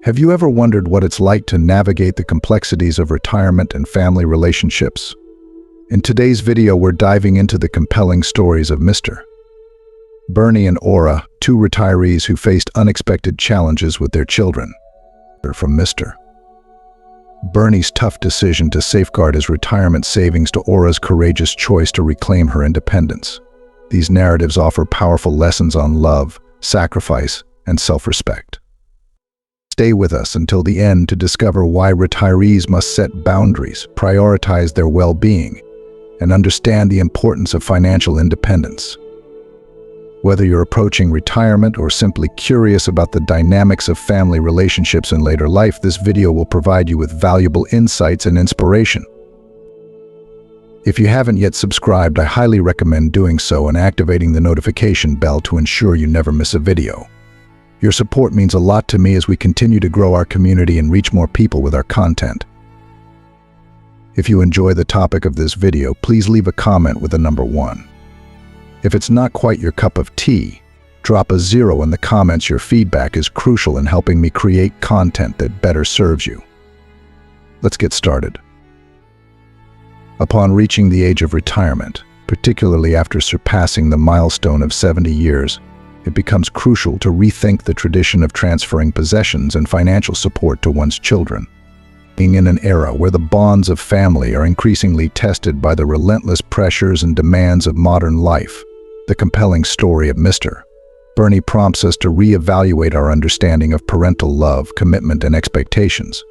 Have you ever wondered what it's like to navigate the complexities of retirement and family relationships? In today's video, we're diving into the compelling stories of Mr. Bernie and Aura, two retirees who faced unexpected challenges with their children. From Mr. Bernie's tough decision to safeguard his retirement savings to Aura's courageous choice to reclaim her independence. These narratives offer powerful lessons on love, sacrifice, and self-respect. Stay with us until the end to discover why retirees must set boundaries, prioritize their well-being, and understand the importance of financial independence. Whether you're approaching retirement or simply curious about the dynamics of family relationships in later life, this video will provide you with valuable insights and inspiration. If you haven't yet subscribed, I highly recommend doing so and activating the notification bell to ensure you never miss a video. Your support means a lot to me as we continue to grow our community and reach more people with our content. If you enjoy the topic of this video, please leave a comment with a number 1. If it's not quite your cup of tea, drop a 0 in the comments. Your feedback is crucial in helping me create content that better serves you. Let's get started. Upon reaching the age of retirement, particularly after surpassing the milestone of 70 years, it becomes crucial to rethink the tradition of transferring possessions and financial support to one's children. Being in an era where the bonds of family are increasingly tested by the relentless pressures and demands of modern life, the compelling story of Mr. Bernie prompts us to reevaluate our understanding of parental love, commitment, and expectations.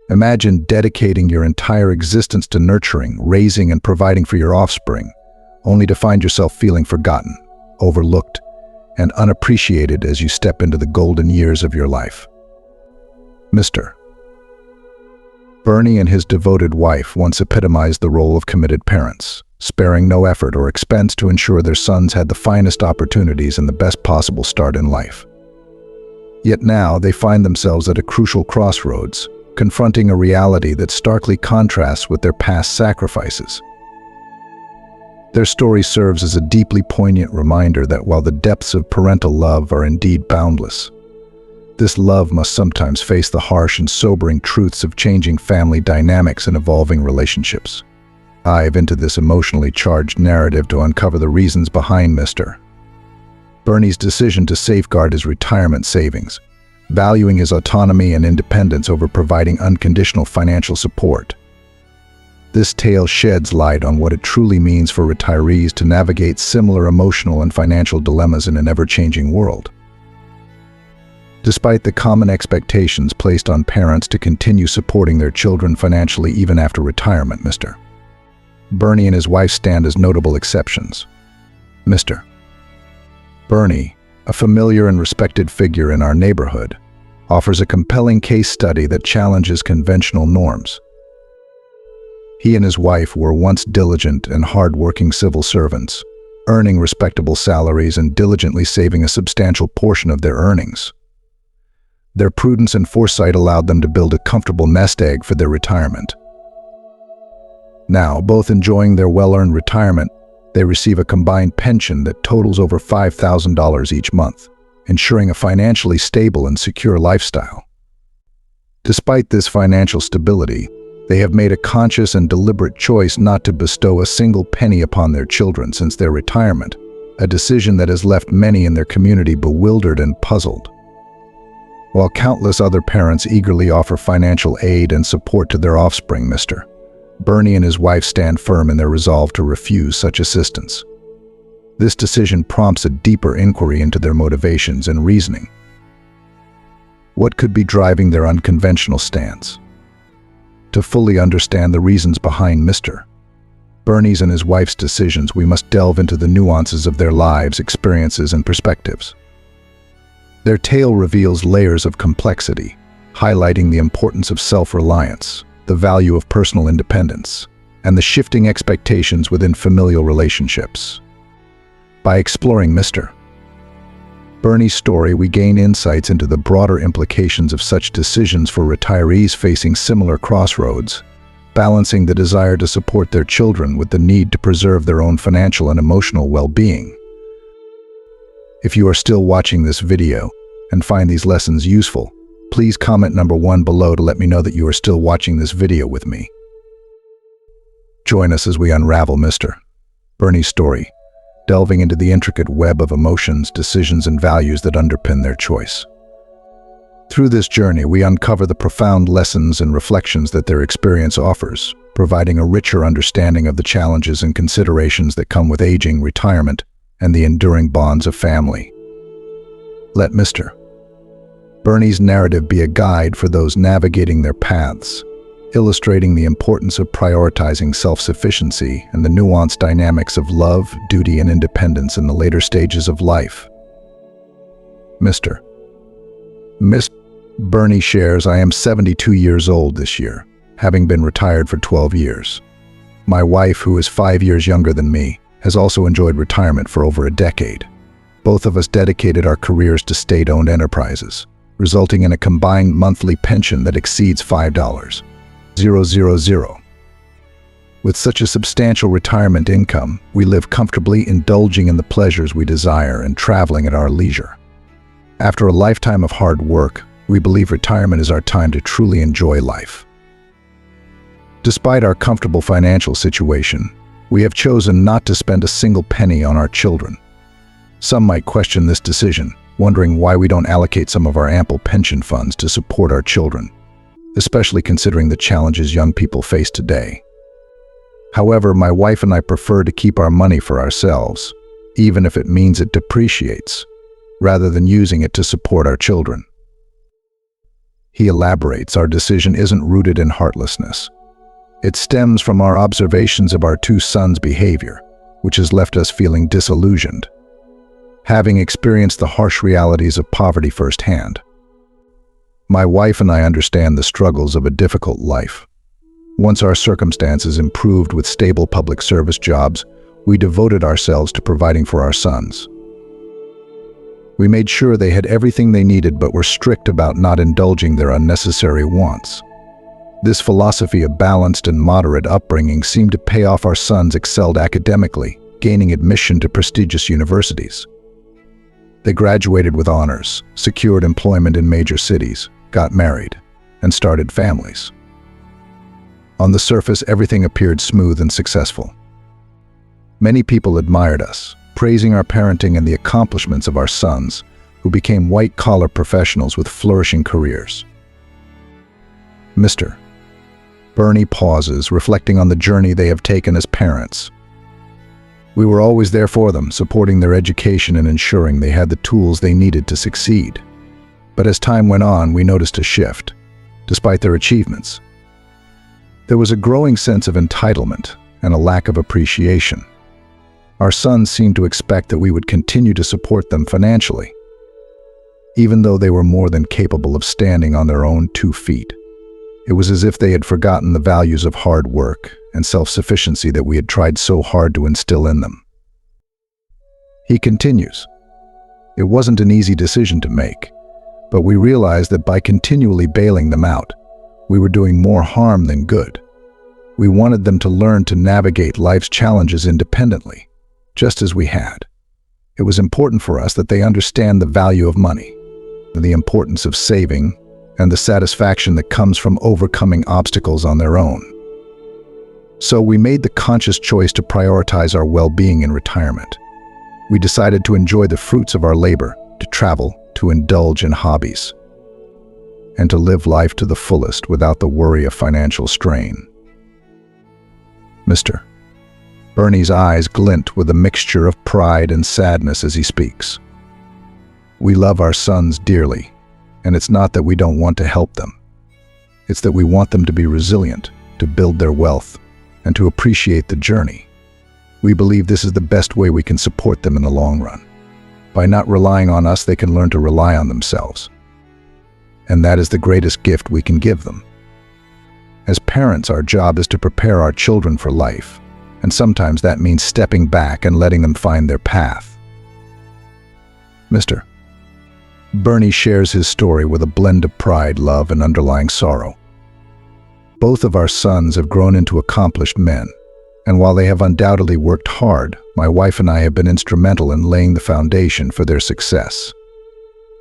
Imagine dedicating your entire existence to nurturing, raising, and providing for your offspring, only to find yourself feeling forgotten, overlooked, and unappreciated as you step into the golden years of your life. Mr. Bernie and his devoted wife once epitomized the role of committed parents, sparing no effort or expense to ensure their sons had the finest opportunities and the best possible start in life. Yet now they find themselves at a crucial crossroads, confronting a reality that starkly contrasts with their past sacrifices. Their story serves as a deeply poignant reminder that while the depths of parental love are indeed boundless, this love must sometimes face the harsh and sobering truths of changing family dynamics and evolving relationships. Dive into this emotionally charged narrative to uncover the reasons behind Mr. Bernie's decision to safeguard his retirement savings, valuing his autonomy and independence over providing unconditional financial support. This tale sheds light on what it truly means for retirees to navigate similar emotional and financial dilemmas in an ever-changing world. Despite the common expectations placed on parents to continue supporting their children financially even after retirement, Mr. Bernie and his wife stand as notable exceptions. Mr. Bernie, a familiar and respected figure in our neighborhood, offers a compelling case study that challenges conventional norms. He and his wife were once diligent and hard-working civil servants, earning respectable salaries and diligently saving a substantial portion of their earnings. Their prudence and foresight allowed them to build a comfortable nest egg for their retirement. Now, both enjoying their well-earned retirement, they receive a combined pension that totals over $5,000 each month, ensuring a financially stable and secure lifestyle. Despite this financial stability, they have made a conscious and deliberate choice not to bestow a single penny upon their children since their retirement, a decision that has left many in their community bewildered and puzzled. While countless other parents eagerly offer financial aid and support to their offspring, Mr. Bernie and his wife stand firm in their resolve to refuse such assistance. This decision prompts a deeper inquiry into their motivations and reasoning. What could be driving their unconventional stance? To fully understand the reasons behind Mr. Bernie's and his wife's decisions, we must delve into the nuances of their lives, experiences, and perspectives. Their tale reveals layers of complexity, highlighting the importance of self-reliance, the value of personal independence, and the shifting expectations within familial relationships. By exploring Mr. Bernie's story, we gain insights into the broader implications of such decisions for retirees facing similar crossroads, balancing the desire to support their children with the need to preserve their own financial and emotional well-being. If you are still watching this video, and find these lessons useful, please comment number 1 below to let me know that you are still watching this video with me. Join us as we unravel Mr. Bernie's story, delving into the intricate web of emotions, decisions, and values that underpin their choice. Through this journey, we uncover the profound lessons and reflections that their experience offers, providing a richer understanding of the challenges and considerations that come with aging, retirement, and the enduring bonds of family. Let Mr. Bernie's narrative be a guide for those navigating their paths, illustrating the importance of prioritizing self-sufficiency and the nuanced dynamics of love, duty, and independence in the later stages of life. Mr. Bernie shares, "I am 72 years old this year, having been retired for 12 years. My wife, who is 5 years younger than me, has also enjoyed retirement for over a decade. Both of us dedicated our careers to state-owned enterprises, resulting in a combined monthly pension that exceeds $5,000. With such a substantial retirement income, we live comfortably, indulging in the pleasures we desire and traveling at our leisure. After a lifetime of hard work, we believe retirement is our time to truly enjoy life. Despite our comfortable financial situation, we have chosen not to spend a single penny on our children. Some might question this decision, wondering why we don't allocate some of our ample pension funds to support our children, especially considering the challenges young people face today. However, my wife and I prefer to keep our money for ourselves, even if it means it depreciates, rather than using it to support our children." He elaborates, "Our decision isn't rooted in heartlessness. It stems from our observations of our 2 sons' behavior, which has left us feeling disillusioned, having experienced the harsh realities of poverty firsthand. My wife and I understand the struggles of a difficult life. Once our circumstances improved with stable public service jobs, we devoted ourselves to providing for our sons. We made sure they had everything they needed, but were strict about not indulging their unnecessary wants. This philosophy of balanced and moderate upbringing seemed to pay off. Our sons excelled academically, gaining admission to prestigious universities. They graduated with honors, secured employment in major cities, got married, and started families. On the surface, everything appeared smooth and successful. Many people admired us, praising our parenting and the accomplishments of our sons, who became white-collar professionals with flourishing careers." Mr. Bernie pauses, reflecting on the journey they have taken as parents. "We were always there for them, supporting their education and ensuring they had the tools they needed to succeed. But as time went on, we noticed a shift. Despite their achievements, there was a growing sense of entitlement and a lack of appreciation. Our sons seemed to expect that we would continue to support them financially, even though they were more than capable of standing on their own 2 feet. It was as if they had forgotten the values of hard work and self-sufficiency that we had tried so hard to instill in them." He continues, "It wasn't an easy decision to make, but we realized that by continually bailing them out, we were doing more harm than good. We wanted them to learn to navigate life's challenges independently, just as we had. It was important for us that they understand the value of money, the importance of saving, and the satisfaction that comes from overcoming obstacles on their own. So we made the conscious choice to prioritize our well-being in retirement. We decided to enjoy the fruits of our labor, to travel, to indulge in hobbies, and to live life to the fullest without the worry of financial strain." Mr. Bernie's eyes glint with a mixture of pride and sadness as he speaks. "We love our sons dearly, and it's not that we don't want to help them. It's that we want them to be resilient, to build their wealth, and to appreciate the journey. We believe this is the best way we can support them in the long run. By not relying on us, they can learn to rely on themselves. And that is the greatest gift we can give them. As parents, our job is to prepare our children for life, and sometimes that means stepping back and letting them find their path." Mr. Bernie shares his story with a blend of pride, love, and underlying sorrow. Both of our sons have grown into accomplished men, and while they have undoubtedly worked hard, my wife and I have been instrumental in laying the foundation for their success.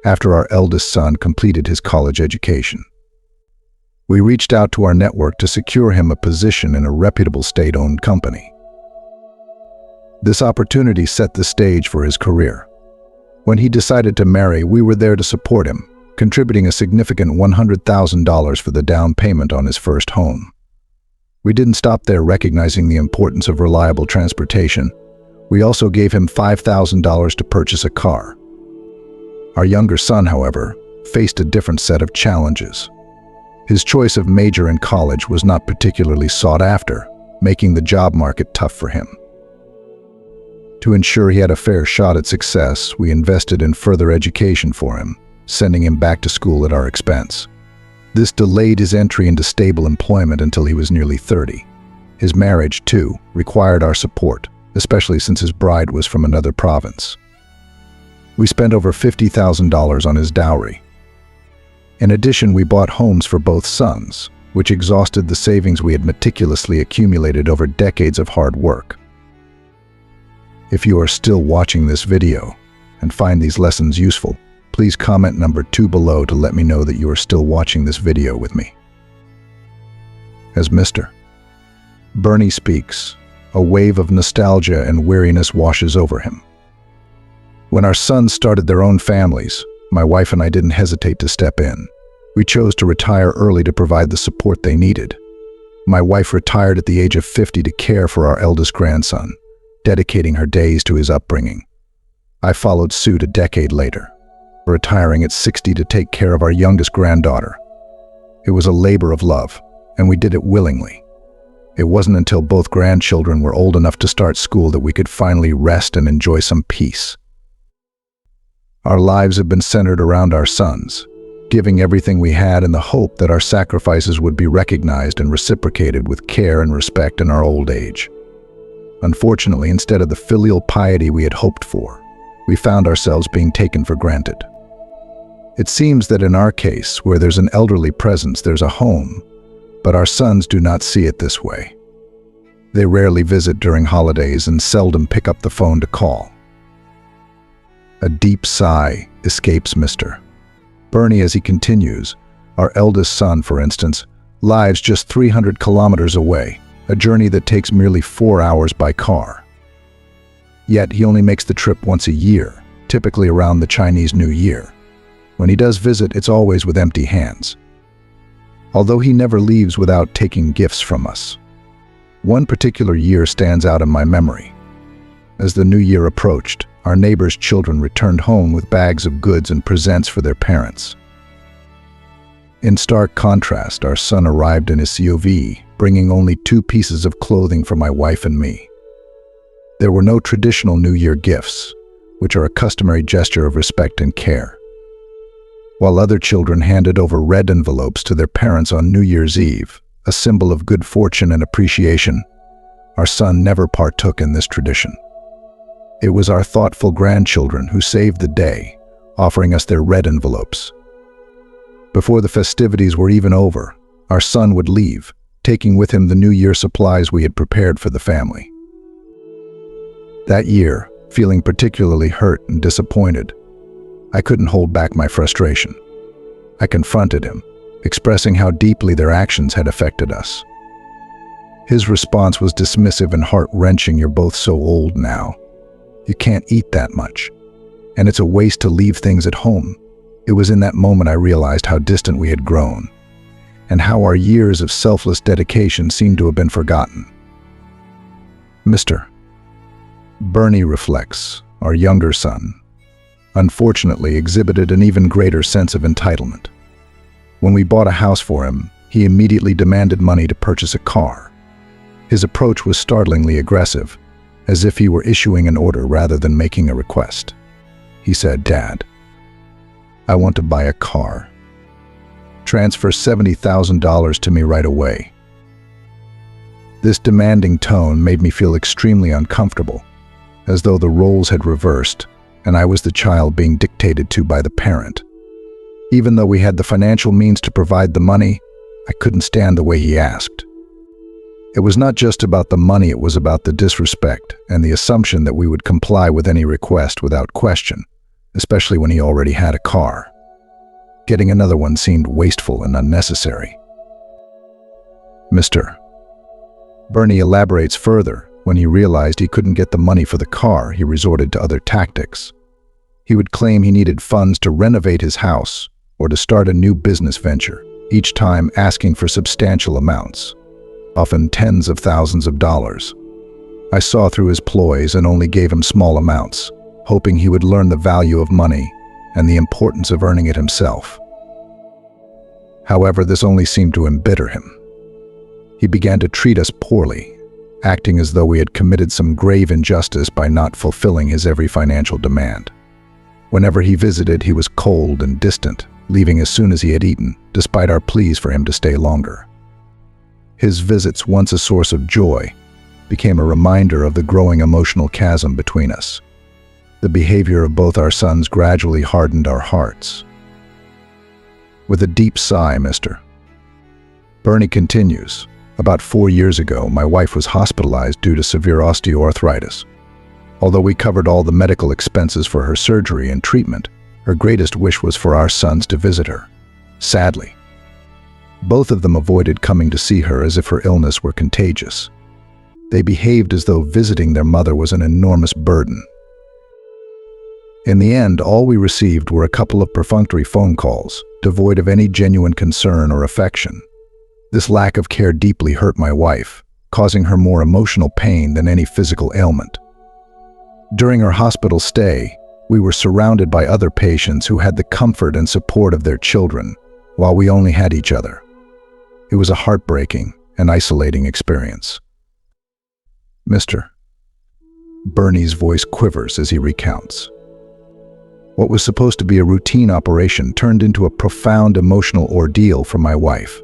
after our eldest son completed his college education. We reached out to our network to secure him a position in a reputable state-owned company. This opportunity set the stage for his career. When he decided to marry, we were there to support him, contributing a significant $100,000 for the down payment on his first home. We didn't stop there, recognizing the importance of reliable transportation. We also gave him $5,000 to purchase a car. Our younger son, however, faced a different set of challenges. His choice of major in college was not particularly sought after, making the job market tough for him. To ensure he had a fair shot at success, we invested in further education for him, sending him back to school at our expense. This delayed his entry into stable employment until he was nearly 30. His marriage, too, required our support, especially since his bride was from another province. We spent over $50,000 on his dowry. In addition, we bought homes for both sons, which exhausted the savings we had meticulously accumulated over decades of hard work. If you are still watching this video and find these lessons useful, please comment number 2 below to let me know that you are still watching this video with me. As Mr. Bernie speaks, a wave of nostalgia and weariness washes over him. When our sons started their own families, my wife and I didn't hesitate to step in. We chose to retire early to provide the support they needed. My wife retired at the age of 50 to care for our eldest grandson, dedicating her days to his upbringing. I followed suit a decade later, retiring at 60 to take care of our youngest granddaughter. It was a labor of love, and we did it willingly. It wasn't until both grandchildren were old enough to start school that we could finally rest and enjoy some peace. Our lives have been centered around our sons, giving everything we had in the hope that our sacrifices would be recognized and reciprocated with care and respect in our old age. Unfortunately, instead of the filial piety we had hoped for, we found ourselves being taken for granted. It seems that in our case, where there's an elderly presence, there's a home, but our sons do not see it this way. They rarely visit during holidays and seldom pick up the phone to call. A deep sigh escapes Mr. Bernie as he continues. Our eldest son, for instance, lives just 300 kilometers away, a journey that takes merely 4 hours by car. Yet he only makes the trip once a year, typically around the Chinese New Year. When he does visit, it's always with empty hands. Although he never leaves without taking gifts from us. One particular year stands out in my memory. As the new year approached, our neighbor's children returned home with bags of goods and presents for their parents. In stark contrast, our son arrived in his SUV, bringing only 2 pieces of clothing for my wife and me. There were no traditional New Year gifts, which are a customary gesture of respect and care. While other children handed over red envelopes to their parents on New Year's Eve, a symbol of good fortune and appreciation, our son never partook in this tradition. It was our thoughtful grandchildren who saved the day, offering us their red envelopes. Before the festivities were even over, our son would leave, taking with him the New Year supplies we had prepared for the family. That year, feeling particularly hurt and disappointed, I couldn't hold back my frustration. I confronted him, expressing how deeply their actions had affected us. His response was dismissive and heart-wrenching. "You're both so old now. You can't eat that much. And it's a waste to leave things at home." It was in that moment I realized how distant we had grown, and how our years of selfless dedication seemed to have been forgotten. Mr. Bernie reflects, our younger son, unfortunately exhibited an even greater sense of entitlement. When we bought a house for him, he immediately demanded money to purchase a car. His approach was startlingly aggressive, as if he were issuing an order rather than making a request. He said, "Dad, I want to buy a car. Transfer $70,000 to me right away." This demanding tone made me feel extremely uncomfortable, as though the roles had reversed and I was the child being dictated to by the parent. Even though we had the financial means to provide the money, I couldn't stand the way he asked. It was not just about the money, it was about the disrespect and the assumption that we would comply with any request without question, especially when he already had a car. Getting another one seemed wasteful and unnecessary. Mr. Bernie elaborates further. When he realized he couldn't get the money for the car, he resorted to other tactics. He would claim he needed funds to renovate his house or to start a new business venture, each time asking for substantial amounts, often tens of thousands of dollars. I saw through his ploys and only gave him small amounts, hoping he would learn the value of money and the importance of earning it himself. However, this only seemed to embitter him. He began to treat us poorly, acting as though we had committed some grave injustice by not fulfilling his every financial demand. Whenever he visited, he was cold and distant, leaving as soon as he had eaten, despite our pleas for him to stay longer. His visits, once a source of joy, became a reminder of the growing emotional chasm between us. The behavior of both our sons gradually hardened our hearts. With a deep sigh, Mr. Bernie continues, "About 4 years ago, my wife was hospitalized due to severe osteoarthritis. Although we covered all the medical expenses for her surgery and treatment, her greatest wish was for our sons to visit her. Sadly, both of them avoided coming to see her as if her illness were contagious. They behaved as though visiting their mother was an enormous burden. In the end, all we received were a couple of perfunctory phone calls, devoid of any genuine concern or affection. This lack of care deeply hurt my wife, causing her more emotional pain than any physical ailment. During her hospital stay, we were surrounded by other patients who had the comfort and support of their children, while we only had each other. It was a heartbreaking and isolating experience." Mr. Bernie's voice quivers as he recounts. "What was supposed to be a routine operation turned into a profound emotional ordeal for my wife.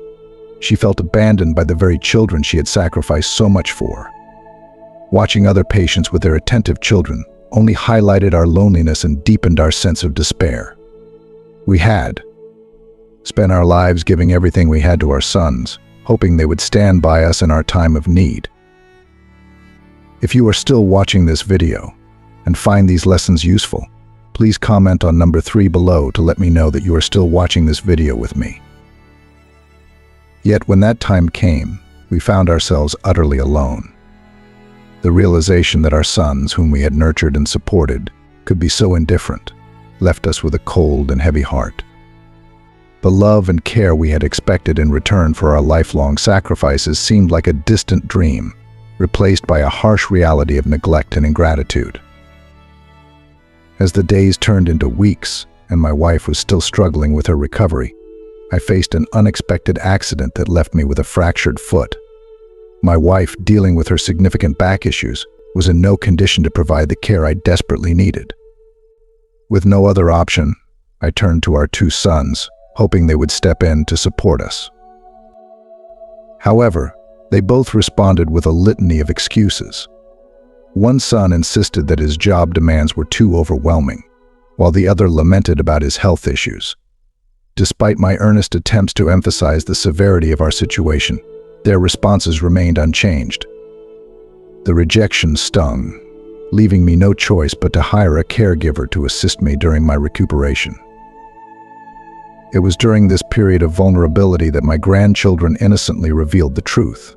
She felt abandoned by the very children she had sacrificed so much for. Watching other patients with their attentive children only highlighted our loneliness and deepened our sense of despair. We had spent our lives giving everything we had to our sons, hoping they would stand by us in our time of need. If you are still watching this video and find these lessons useful, please comment on number 3 below to let me know that you are still watching this video with me. Yet when that time came, we found ourselves utterly alone. The realization that our sons, whom we had nurtured and supported, could be so indifferent, left us with a cold and heavy heart. The love and care we had expected in return for our lifelong sacrifices seemed like a distant dream, replaced by a harsh reality of neglect and ingratitude. As the days turned into weeks and my wife was still struggling with her recovery, I faced an unexpected accident that left me with a fractured foot. My wife, dealing with her significant back issues, was in no condition to provide the care I desperately needed. With no other option, I turned to our 2 sons, hoping they would step in to support us. However, they both responded with a litany of excuses. One son insisted that his job demands were too overwhelming, while the other lamented about his health issues. Despite my earnest attempts to emphasize the severity of our situation, their responses remained unchanged. The rejection stung, leaving me no choice but to hire a caregiver to assist me during my recuperation. It was during this period of vulnerability that my grandchildren innocently revealed the truth.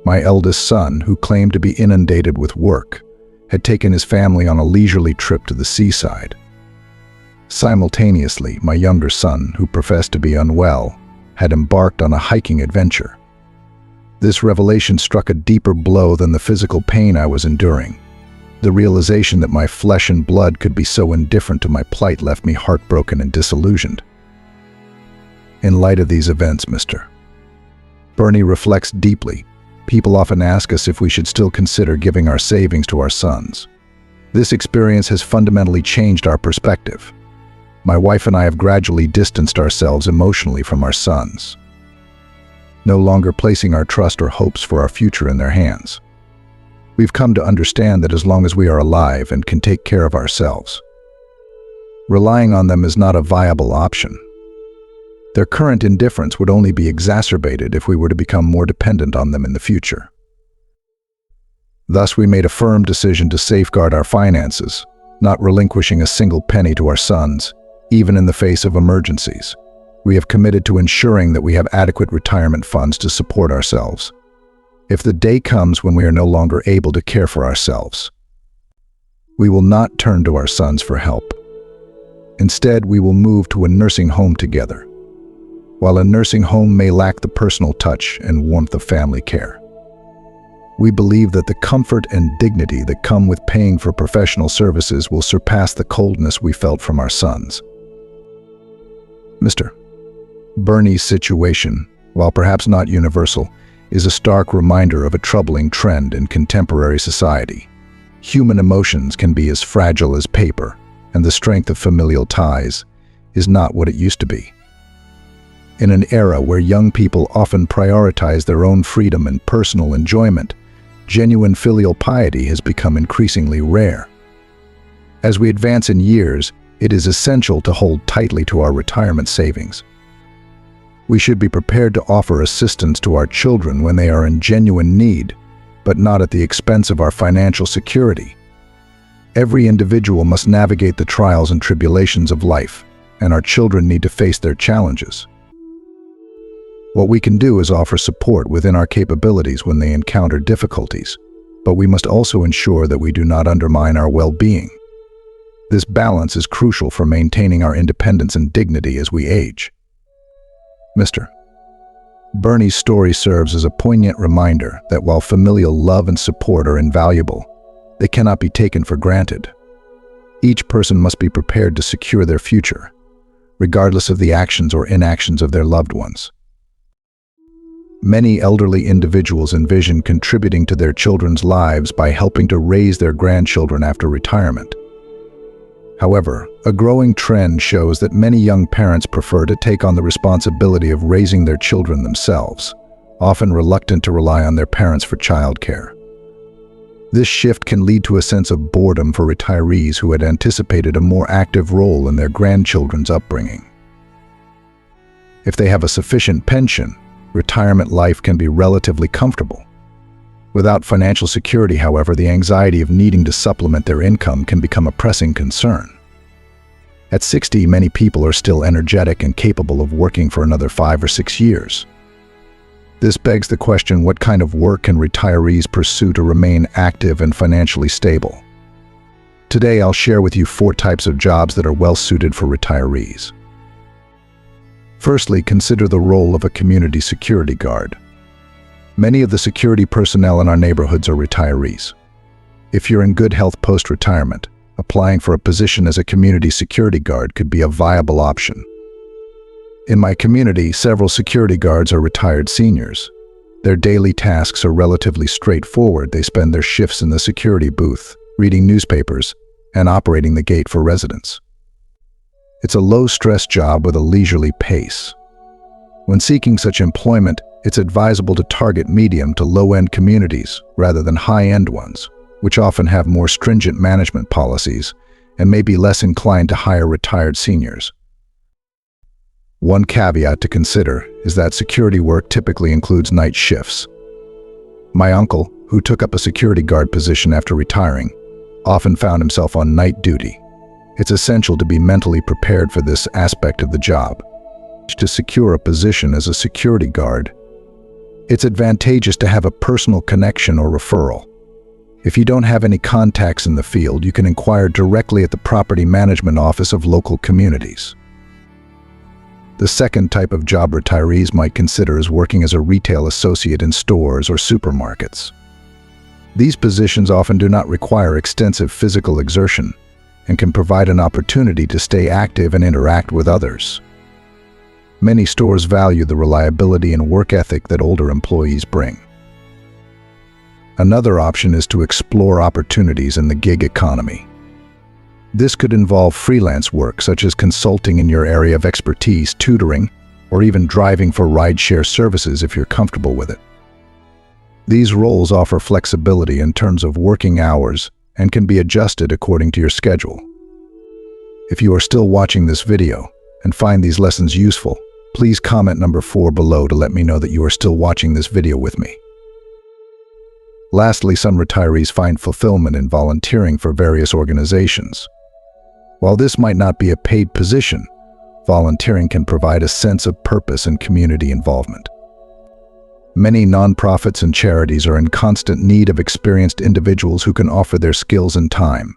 My eldest son, who claimed to be inundated with work, had taken his family on a leisurely trip to the seaside. Simultaneously, my younger son, who professed to be unwell, had embarked on a hiking adventure. This revelation struck a deeper blow than the physical pain I was enduring. The realization that my flesh and blood could be so indifferent to my plight left me heartbroken and disillusioned. In light of these events, Mr. Bernie reflects deeply. People often ask us if we should still consider giving our savings to our sons. This experience has fundamentally changed our perspective. My wife and I have gradually distanced ourselves emotionally from our sons, no longer placing our trust or hopes for our future in their hands. We've come to understand that as long as we are alive and can take care of ourselves, relying on them is not a viable option. Their current indifference would only be exacerbated if we were to become more dependent on them in the future. Thus, we made a firm decision to safeguard our finances, not relinquishing a single penny to our sons, even in the face of emergencies. We have committed to ensuring that we have adequate retirement funds to support ourselves. If the day comes when we are no longer able to care for ourselves, we will not turn to our sons for help. Instead, we will move to a nursing home together. While a nursing home may lack the personal touch and warmth of family care, we believe that the comfort and dignity that come with paying for professional services will surpass the coldness we felt from our sons. Mr. Bernie's situation, while perhaps not universal, is a stark reminder of a troubling trend in contemporary society. Human emotions can be as fragile as paper, and the strength of familial ties is not what it used to be. In an era where young people often prioritize their own freedom and personal enjoyment, genuine filial piety has become increasingly rare. As we advance in years, it is essential to hold tightly to our retirement savings. We should be prepared to offer assistance to our children when they are in genuine need, but not at the expense of our financial security. Every individual must navigate the trials and tribulations of life, and our children need to face their challenges. What we can do is offer support within our capabilities when they encounter difficulties, but we must also ensure that we do not undermine our well-being. This balance is crucial for maintaining our independence and dignity as we age. Mr. Bernie's story serves as a poignant reminder that while familial love and support are invaluable, they cannot be taken for granted. Each person must be prepared to secure their future, regardless of the actions or inactions of their loved ones. Many elderly individuals envision contributing to their children's lives by helping to raise their grandchildren after retirement. However, a growing trend shows that many young parents prefer to take on the responsibility of raising their children themselves, often reluctant to rely on their parents for childcare. This shift can lead to a sense of boredom for retirees who had anticipated a more active role in their grandchildren's upbringing. If they have a sufficient pension, retirement life can be relatively comfortable. Without financial security, however, the anxiety of needing to supplement their income can become a pressing concern. At 60, many people are still energetic and capable of working for another 5 or 6 years. This begs the question, what kind of work can retirees pursue to remain active and financially stable? Today, I'll share with you 4 types of jobs that are well suited for retirees. Firstly, consider the role of a community security guard. Many of the security personnel in our neighborhoods are retirees. If you're in good health post-retirement, applying for a position as a community security guard could be a viable option. In my community, several security guards are retired seniors. Their daily tasks are relatively straightforward. They spend their shifts in the security booth, reading newspapers, and operating the gate for residents. It's a low-stress job with a leisurely pace. When seeking such employment, it's advisable to target medium to low-end communities rather than high-end ones, which often have more stringent management policies and may be less inclined to hire retired seniors. One caveat to consider is that security work typically includes night shifts. My uncle, who took up a security guard position after retiring, often found himself on night duty. It's essential to be mentally prepared for this aspect of the job. To secure a position as a security guard, it's advantageous to have a personal connection or referral. If you don't have any contacts in the field, you can inquire directly at the property management office of local communities. The second type of job retirees might consider is working as a retail associate in stores or supermarkets. These positions often do not require extensive physical exertion and can provide an opportunity to stay active and interact with others. Many stores value the reliability and work ethic that older employees bring. Another option is to explore opportunities in the gig economy. This could involve freelance work such as consulting in your area of expertise, tutoring, or even driving for rideshare services if you're comfortable with it. These roles offer flexibility in terms of working hours and can be adjusted according to your schedule. If you are still watching this video and find these lessons useful, please comment number 4 below to let me know that you are still watching this video with me. Lastly, some retirees find fulfillment in volunteering for various organizations. While this might not be a paid position, volunteering can provide a sense of purpose and community involvement. Many nonprofits and charities are in constant need of experienced individuals who can offer their skills and time.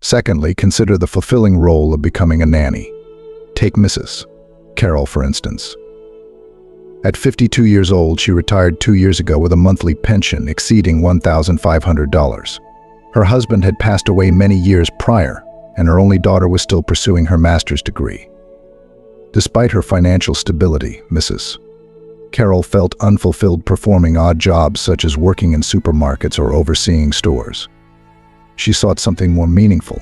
Secondly, consider the fulfilling role of becoming a nanny. Take Mrs. Carol, for instance. At 52 years old, she retired 2 years ago with a monthly pension exceeding $1,500. Her husband had passed away many years prior, and her only daughter was still pursuing her master's degree. Despite her financial stability, Mrs. Carol felt unfulfilled performing odd jobs such as working in supermarkets or overseeing stores. She sought something more meaningful.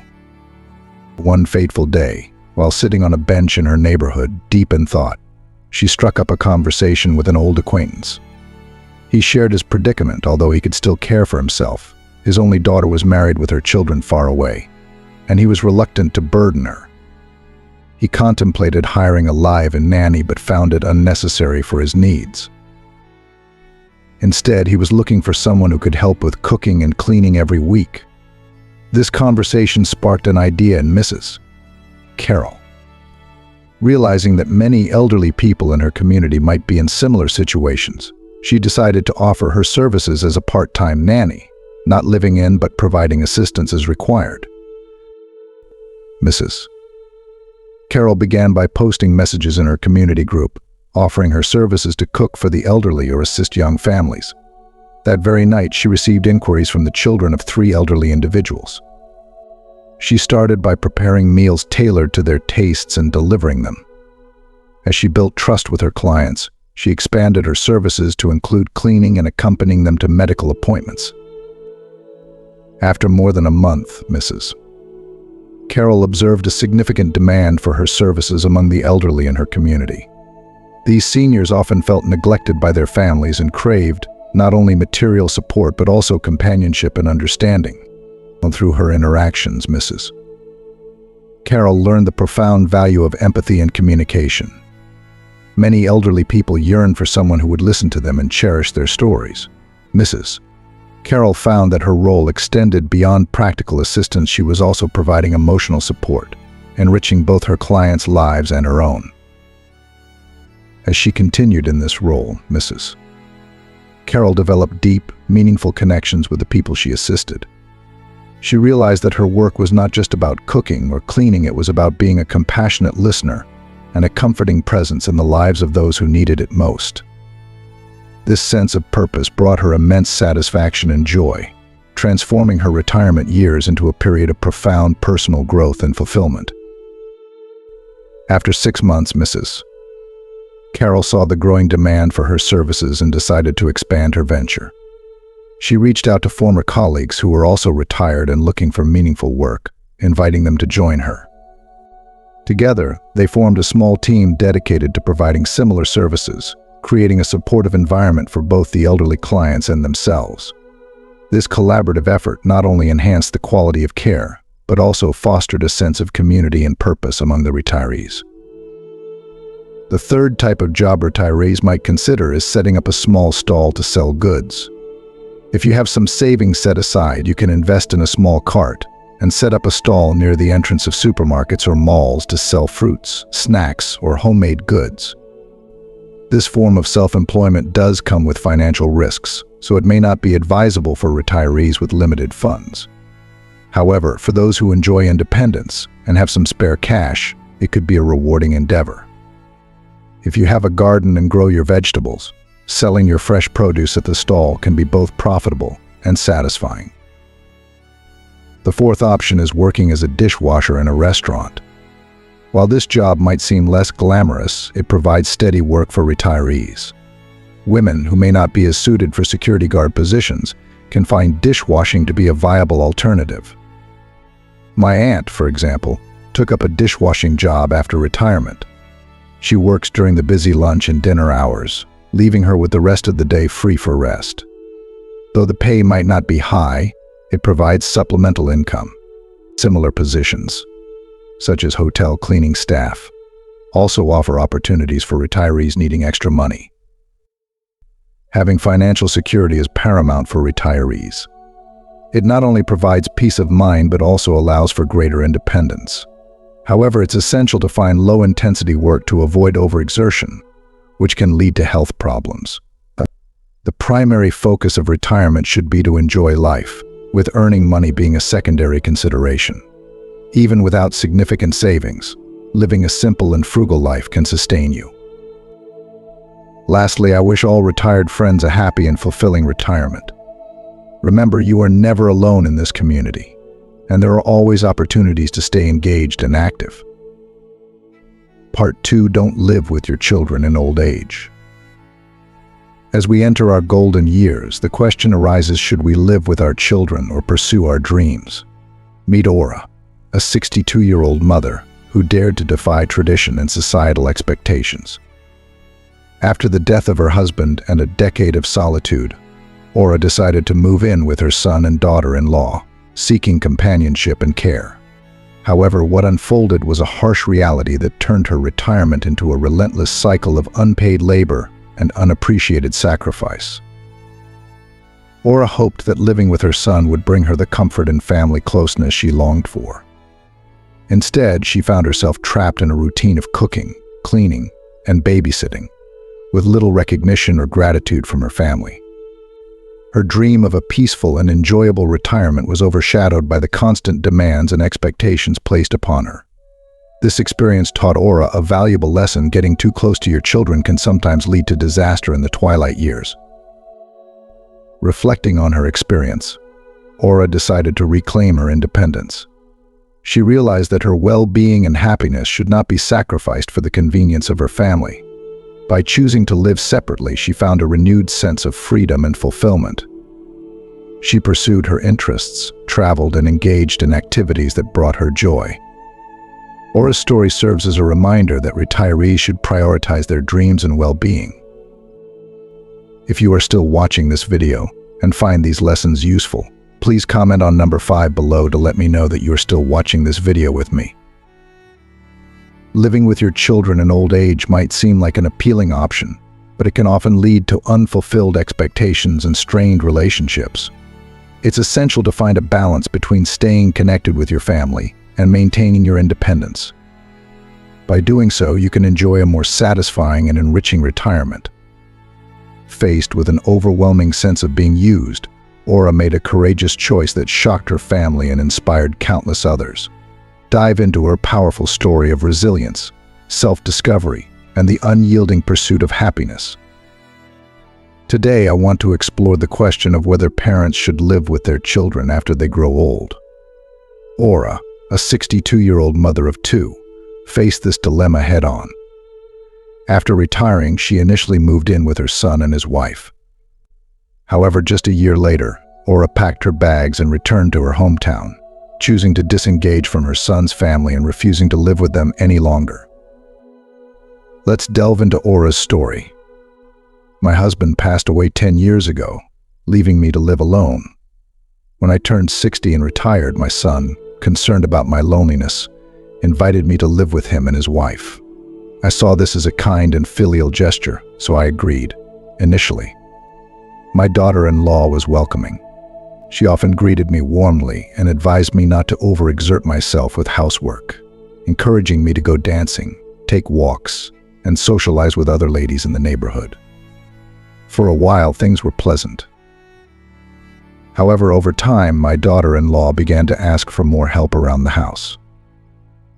One fateful day, while sitting on a bench in her neighborhood, deep in thought, she struck up a conversation with an old acquaintance. He shared his predicament, although he could still care for himself. His only daughter was married with her children far away, and he was reluctant to burden her. He contemplated hiring a live-in nanny but found it unnecessary for his needs. Instead, he was looking for someone who could help with cooking and cleaning every week. This conversation sparked an idea in Mrs. Carol. Realizing that many elderly people in her community might be in similar situations, she decided to offer her services as a part-time nanny, not living in but providing assistance as required. Mrs. Carol began by posting messages in her community group, offering her services to cook for the elderly or assist young families. That very night, she received inquiries from the children of 3 elderly individuals. She started by preparing meals tailored to their tastes and delivering them. As she built trust with her clients, she expanded her services to include cleaning and accompanying them to medical appointments. After more than a month, Mrs. Carol observed a significant demand for her services among the elderly in her community. These seniors often felt neglected by their families and craved not only material support but also companionship and understanding. Through her interactions, Mrs. Carol learned the profound value of empathy and communication. Many elderly people yearn for someone who would listen to them and cherish their stories. Mrs. Carol found that her role extended beyond practical assistance. She was also providing emotional support, enriching both her clients' lives and her own. As she continued in this role, Mrs. Carol developed deep, meaningful connections with the people she assisted. She realized that her work was not just about cooking or cleaning, it was about being a compassionate listener and a comforting presence in the lives of those who needed it most. This sense of purpose brought her immense satisfaction and joy, transforming her retirement years into a period of profound personal growth and fulfillment. After 6 months, Mrs. Carol saw the growing demand for her services and decided to expand her venture. She reached out to former colleagues who were also retired and looking for meaningful work, inviting them to join her. Together, they formed a small team dedicated to providing similar services, creating a supportive environment for both the elderly clients and themselves. This collaborative effort not only enhanced the quality of care, but also fostered a sense of community and purpose among the retirees. The third type of job retirees might consider is setting up a small stall to sell goods. If you have some savings set aside, you can invest in a small cart and set up a stall near the entrance of supermarkets or malls to sell fruits, snacks, or homemade goods. This form of self-employment does come with financial risks, so it may not be advisable for retirees with limited funds. However, for those who enjoy independence and have some spare cash, it could be a rewarding endeavor. If you have a garden and grow your vegetables, selling your fresh produce at the stall can be both profitable and satisfying. The fourth option is working as a dishwasher in a restaurant. While this job might seem less glamorous, it provides steady work for retirees. Women who may not be as suited for security guard positions can find dishwashing to be a viable alternative. My aunt, for example, took up a dishwashing job after retirement. She works during the busy lunch and dinner hours, leaving her with the rest of the day free for rest. Though the pay might not be high, it provides supplemental income. Similar positions, such as hotel cleaning staff, also offer opportunities for retirees needing extra money. Having financial security is paramount for retirees. It not only provides peace of mind but also allows for greater independence. However, it's essential to find low-intensity work to avoid overexertion, which can lead to health problems. The primary focus of retirement should be to enjoy life, with earning money being a secondary consideration. Even without significant savings, living a simple and frugal life can sustain you. Lastly, I wish all retired friends a happy and fulfilling retirement. Remember, you are never alone in this community, and there are always opportunities to stay engaged and active. Part 2: Don't live with your children in old age. As we enter our golden years, the question arises, should we live with our children or pursue our dreams? Meet Aura, a 62-year-old mother who dared to defy tradition and societal expectations. After the death of her husband and a decade of solitude, Aura decided to move in with her son and daughter-in-law, seeking companionship and care. However, what unfolded was a harsh reality that turned her retirement into a relentless cycle of unpaid labor and unappreciated sacrifice. Aura hoped that living with her son would bring her the comfort and family closeness she longed for. Instead, she found herself trapped in a routine of cooking, cleaning, and babysitting, with little recognition or gratitude from her family. Her dream of a peaceful and enjoyable retirement was overshadowed by the constant demands and expectations placed upon her. This experience taught Aura a valuable lesson: getting too close to your children can sometimes lead to disaster in the twilight years. Reflecting on her experience, Aura decided to reclaim her independence. She realized that her well-being and happiness should not be sacrificed for the convenience of her family. By choosing to live separately, she found a renewed sense of freedom and fulfillment. She pursued her interests, traveled, and engaged in activities that brought her joy. Aura's story serves as a reminder that retirees should prioritize their dreams and well-being. If you are still watching this video and find these lessons useful, please comment on number 5 below to let me know that you are still watching this video with me. Living with your children in old age might seem like an appealing option, but it can often lead to unfulfilled expectations and strained relationships. It's essential to find a balance between staying connected with your family and maintaining your independence. By doing so, you can enjoy a more satisfying and enriching retirement. Faced with an overwhelming sense of being used, Aura made a courageous choice that shocked her family and inspired countless others. Dive into her powerful story of resilience, self-discovery, and the unyielding pursuit of happiness. Today, I want to explore the question of whether parents should live with their children after they grow old. Aura, a 62-year-old mother of 2, faced this dilemma head-on. After retiring, she initially moved in with her son and his wife. However, just a year later, Aura packed her bags and returned to her hometown, choosing to disengage from her son's family and refusing to live with them any longer. Let's delve into Aura's story. My husband passed away 10 years ago, leaving me to live alone. When I turned 60 and retired, my son, concerned about my loneliness, invited me to live with him and his wife. I saw this as a kind and filial gesture, so I agreed, initially. My daughter-in-law was welcoming. She often greeted me warmly and advised me not to overexert myself with housework, encouraging me to go dancing, take walks, and socialize with other ladies in the neighborhood. For a while, things were pleasant. However, over time, my daughter-in-law began to ask for more help around the house.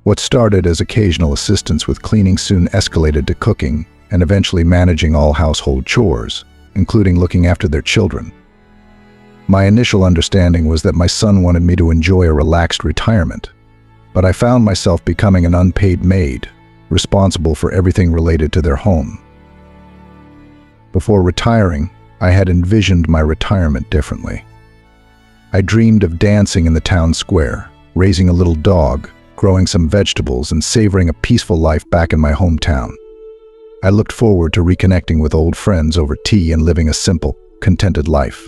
What started as occasional assistance with cleaning soon escalated to cooking and eventually managing all household chores, including looking after their children. My initial understanding was that my son wanted me to enjoy a relaxed retirement, but I found myself becoming an unpaid maid, responsible for everything related to their home. Before retiring, I had envisioned my retirement differently. I dreamed of dancing in the town square, raising a little dog, growing some vegetables, and savoring a peaceful life back in my hometown. I looked forward to reconnecting with old friends over tea and living a simple, contented life.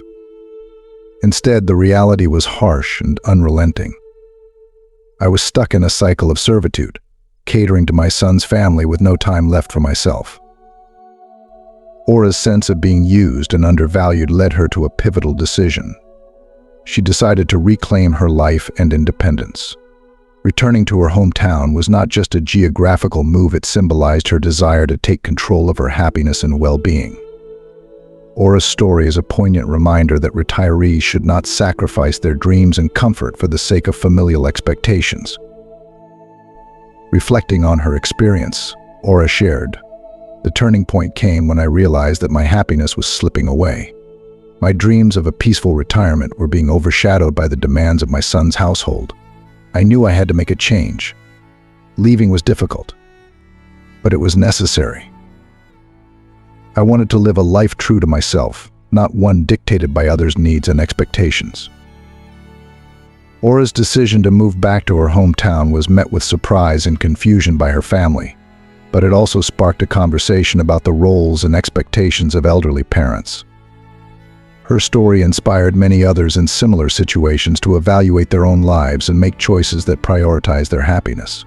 Instead, the reality was harsh and unrelenting. I was stuck in a cycle of servitude, catering to my son's family with no time left for myself. Aura's sense of being used and undervalued led her to a pivotal decision. She decided to reclaim her life and independence. Returning to her hometown was not just a geographical move, it symbolized her desire to take control of her happiness and well-being. Aura's story is a poignant reminder that retirees should not sacrifice their dreams and comfort for the sake of familial expectations. Reflecting on her experience, Aura shared, "The turning point came when I realized that my happiness was slipping away. My dreams of a peaceful retirement were being overshadowed by the demands of my son's household. I knew I had to make a change. Leaving was difficult, but it was necessary. I wanted to live a life true to myself, not one dictated by others' needs and expectations." Aura's decision to move back to her hometown was met with surprise and confusion by her family, but it also sparked a conversation about the roles and expectations of elderly parents. Her story inspired many others in similar situations to evaluate their own lives and make choices that prioritize their happiness.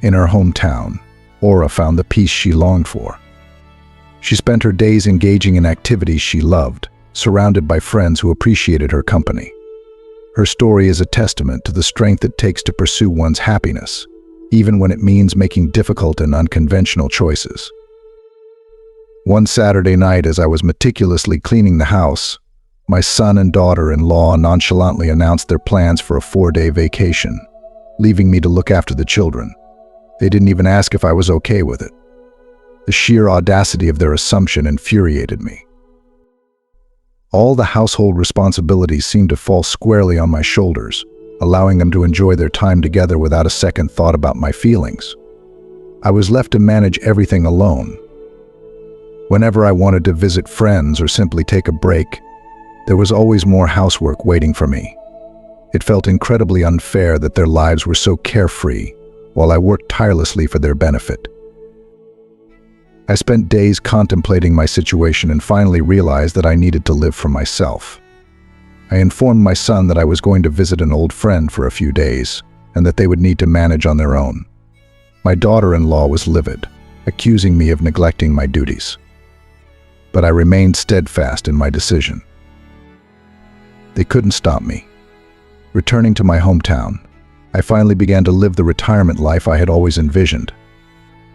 In her hometown, Aura found the peace she longed for. She spent her days engaging in activities she loved, surrounded by friends who appreciated her company. Her story is a testament to the strength it takes to pursue one's happiness, even when it means making difficult and unconventional choices. One Saturday night, as I was meticulously cleaning the house, my son and daughter-in-law nonchalantly announced their plans for a 4-day vacation, leaving me to look after the children. They didn't even ask if I was okay with it. The sheer audacity of their assumption infuriated me. All the household responsibilities seemed to fall squarely on my shoulders, allowing them to enjoy their time together without a second thought about my feelings. I was left to manage everything alone. Whenever I wanted to visit friends or simply take a break, there was always more housework waiting for me. It felt incredibly unfair that their lives were so carefree, while I worked tirelessly for their benefit. I spent days contemplating my situation and finally realized that I needed to live for myself. I informed my son that I was going to visit an old friend for a few days, and that they would need to manage on their own. My daughter-in-law was livid, accusing me of neglecting my duties. But I remained steadfast in my decision. They couldn't stop me. Returning to my hometown, I finally began to live the retirement life I had always envisioned.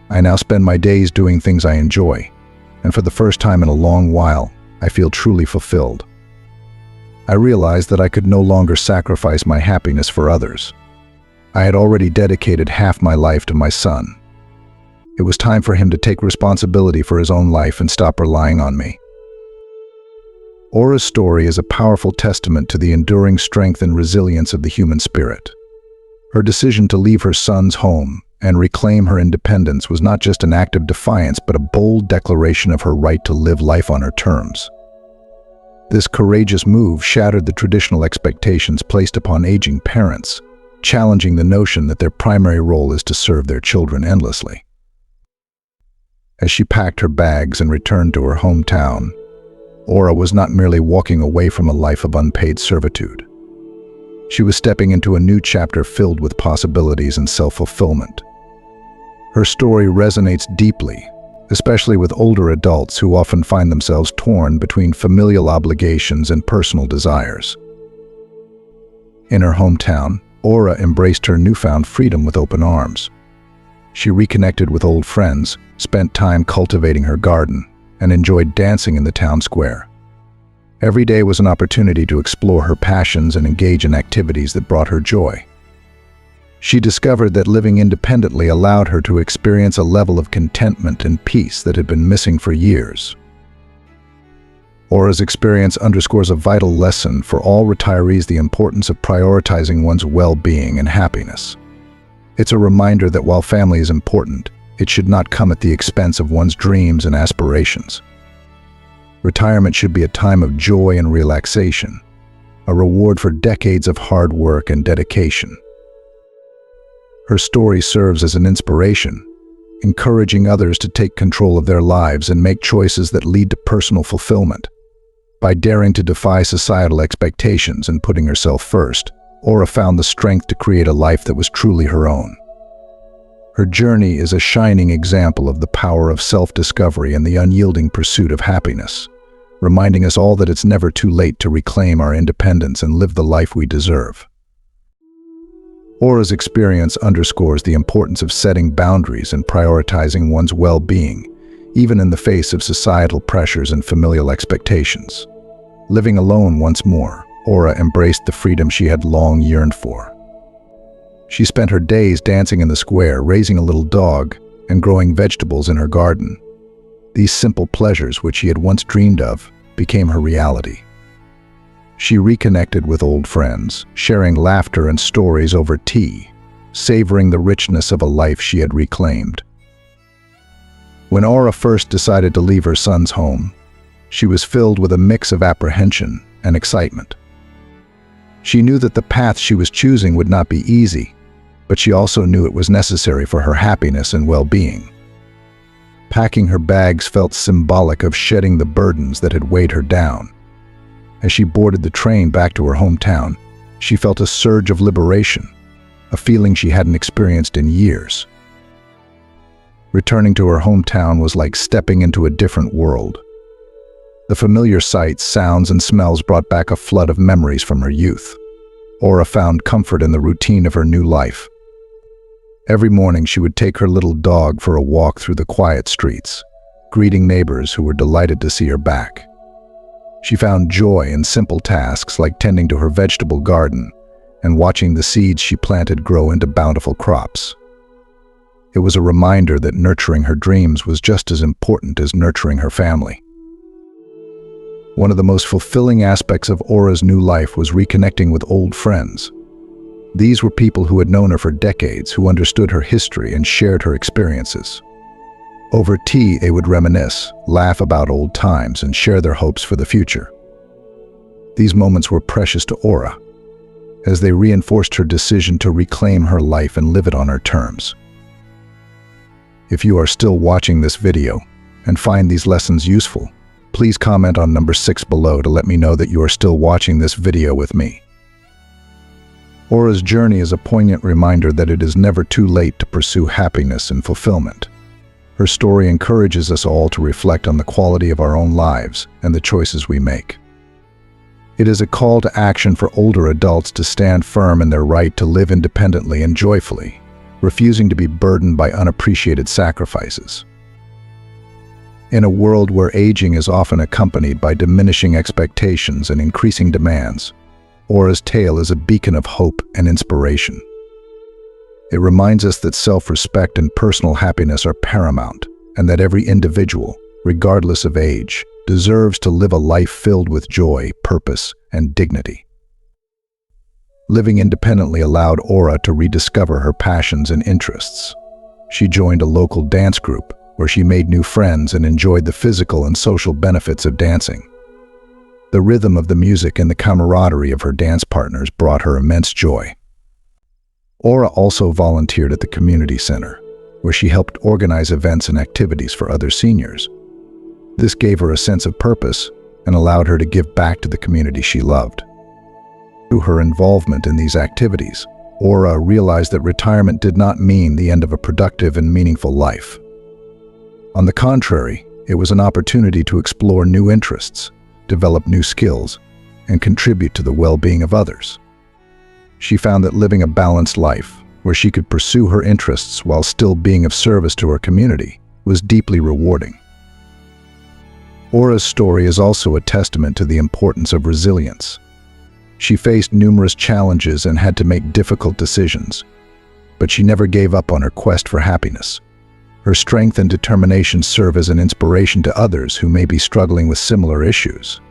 I now spend my days doing things I enjoy, and for the first time in a long while, I feel truly fulfilled. I realized that I could no longer sacrifice my happiness for others. I had already dedicated half my life to my son. It was time for him to take responsibility for his own life and stop relying on me. Aura's story is a powerful testament to the enduring strength and resilience of the human spirit. Her decision to leave her son's home and reclaim her independence was not just an act of defiance, but a bold declaration of her right to live life on her terms. This courageous move shattered the traditional expectations placed upon aging parents, challenging the notion that their primary role is to serve their children endlessly. As she packed her bags and returned to her hometown, Aura was not merely walking away from a life of unpaid servitude. She was stepping into a new chapter filled with possibilities and self-fulfillment. Her story resonates deeply, especially with older adults who often find themselves torn between familial obligations and personal desires. In her hometown, Aura embraced her newfound freedom with open arms. She reconnected with old friends, spent time cultivating her garden, and enjoyed dancing in the town square. Every day was an opportunity to explore her passions and engage in activities that brought her joy. She discovered that living independently allowed her to experience a level of contentment and peace that had been missing for years. Aura's experience underscores a vital lesson for all retirees: the importance of prioritizing one's well-being and happiness. It's a reminder that while family is important, it should not come at the expense of one's dreams and aspirations. Retirement should be a time of joy and relaxation, a reward for decades of hard work and dedication. Her story serves as an inspiration, encouraging others to take control of their lives and make choices that lead to personal fulfillment. By daring to defy societal expectations and putting herself first, Aura found the strength to create a life that was truly her own. Her journey is a shining example of the power of self-discovery and the unyielding pursuit of happiness, reminding us all that it's never too late to reclaim our independence and live the life we deserve. Aura's experience underscores the importance of setting boundaries and prioritizing one's well-being, even in the face of societal pressures and familial expectations. Living alone once more, Aura embraced the freedom she had long yearned for. She spent her days dancing in the square, raising a little dog, and growing vegetables in her garden. These simple pleasures, which she had once dreamed of, became her reality. She reconnected with old friends, sharing laughter and stories over tea, savoring the richness of a life she had reclaimed. When Aura first decided to leave her son's home, she was filled with a mix of apprehension and excitement. She knew that the path she was choosing would not be easy, but she also knew it was necessary for her happiness and well-being. Packing her bags felt symbolic of shedding the burdens that had weighed her down. As she boarded the train back to her hometown, she felt a surge of liberation, a feeling she hadn't experienced in years. Returning to her hometown was like stepping into a different world. The familiar sights, sounds, and smells brought back a flood of memories from her youth. Aura found comfort in the routine of her new life. Every morning she would take her little dog for a walk through the quiet streets, greeting neighbors who were delighted to see her back. She found joy in simple tasks like tending to her vegetable garden and watching the seeds she planted grow into bountiful crops. It was a reminder that nurturing her dreams was just as important as nurturing her family. One of the most fulfilling aspects of Aura's new life was reconnecting with old friends. These were people who had known her for decades, who understood her history and shared her experiences. Over tea, they would reminisce, laugh about old times, and share their hopes for the future. These moments were precious to Aura, as they reinforced her decision to reclaim her life and live it on her terms. If you are still watching this video and find these lessons useful, please comment on number 6 below to let me know that you are still watching this video with me. Aura's journey is a poignant reminder that it is never too late to pursue happiness and fulfillment. Her story encourages us all to reflect on the quality of our own lives and the choices we make. It is a call to action for older adults to stand firm in their right to live independently and joyfully, refusing to be burdened by unappreciated sacrifices. In a world where aging is often accompanied by diminishing expectations and increasing demands, Aura's tale is a beacon of hope and inspiration. It reminds us that self-respect and personal happiness are paramount, and that every individual, regardless of age, deserves to live a life filled with joy, purpose, and dignity. Living independently allowed Aura to rediscover her passions and interests. She joined a local dance group, where she made new friends and enjoyed the physical and social benefits of dancing. The rhythm of the music and the camaraderie of her dance partners brought her immense joy. Aura also volunteered at the community center, where she helped organize events and activities for other seniors. This gave her a sense of purpose and allowed her to give back to the community she loved. Through her involvement in these activities, Aura realized that retirement did not mean the end of a productive and meaningful life. On the contrary, it was an opportunity to explore new interests, develop new skills, and contribute to the well-being of others. She found that living a balanced life, where she could pursue her interests while still being of service to her community, was deeply rewarding. Aura's story is also a testament to the importance of resilience. She faced numerous challenges and had to make difficult decisions, but she never gave up on her quest for happiness. Her strength and determination serve as an inspiration to others who may be struggling with similar issues.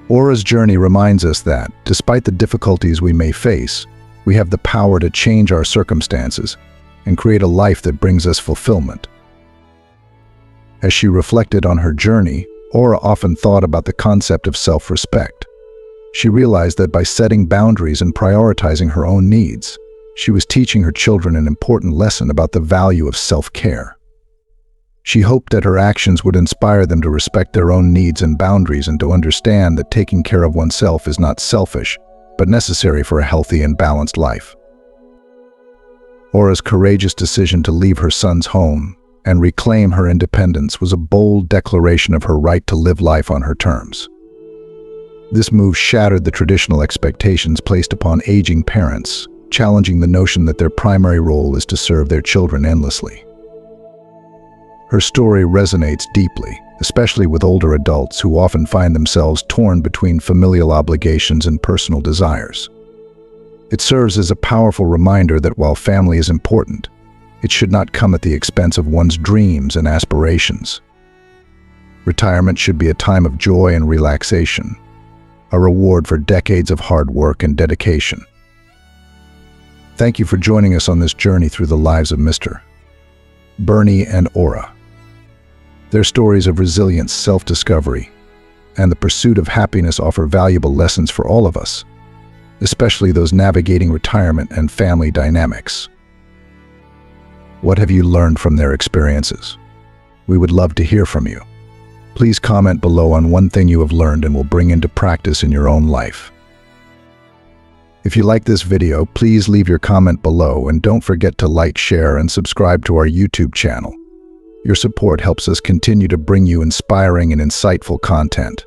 Aura's journey reminds us that, despite the difficulties we may face, we have the power to change our circumstances and create a life that brings us fulfillment. As she reflected on her journey, Aura often thought about the concept of self-respect. She realized that by setting boundaries and prioritizing her own needs, she was teaching her children an important lesson about the value of self-care. She hoped that her actions would inspire them to respect their own needs and boundaries and to understand that taking care of oneself is not selfish, but necessary for a healthy and balanced life. Aura's courageous decision to leave her son's home and reclaim her independence was a bold declaration of her right to live life on her terms. This move shattered the traditional expectations placed upon aging parents, challenging the notion that their primary role is to serve their children endlessly. Her story resonates deeply, especially with older adults who often find themselves torn between familial obligations and personal desires. It serves as a powerful reminder that while family is important, it should not come at the expense of one's dreams and aspirations. Retirement should be a time of joy and relaxation, a reward for decades of hard work and dedication. Thank you for joining us on this journey through the lives of Mr. Bernie and Aura. Their stories of resilience, self-discovery, and the pursuit of happiness offer valuable lessons for all of us, especially those navigating retirement and family dynamics. What have you learned from their experiences? We would love to hear from you. Please comment below on one thing you have learned and will bring into practice in your own life. If you like this video, please leave your comment below and don't forget to like, share, and subscribe to our YouTube channel. Your support helps us continue to bring you inspiring and insightful content.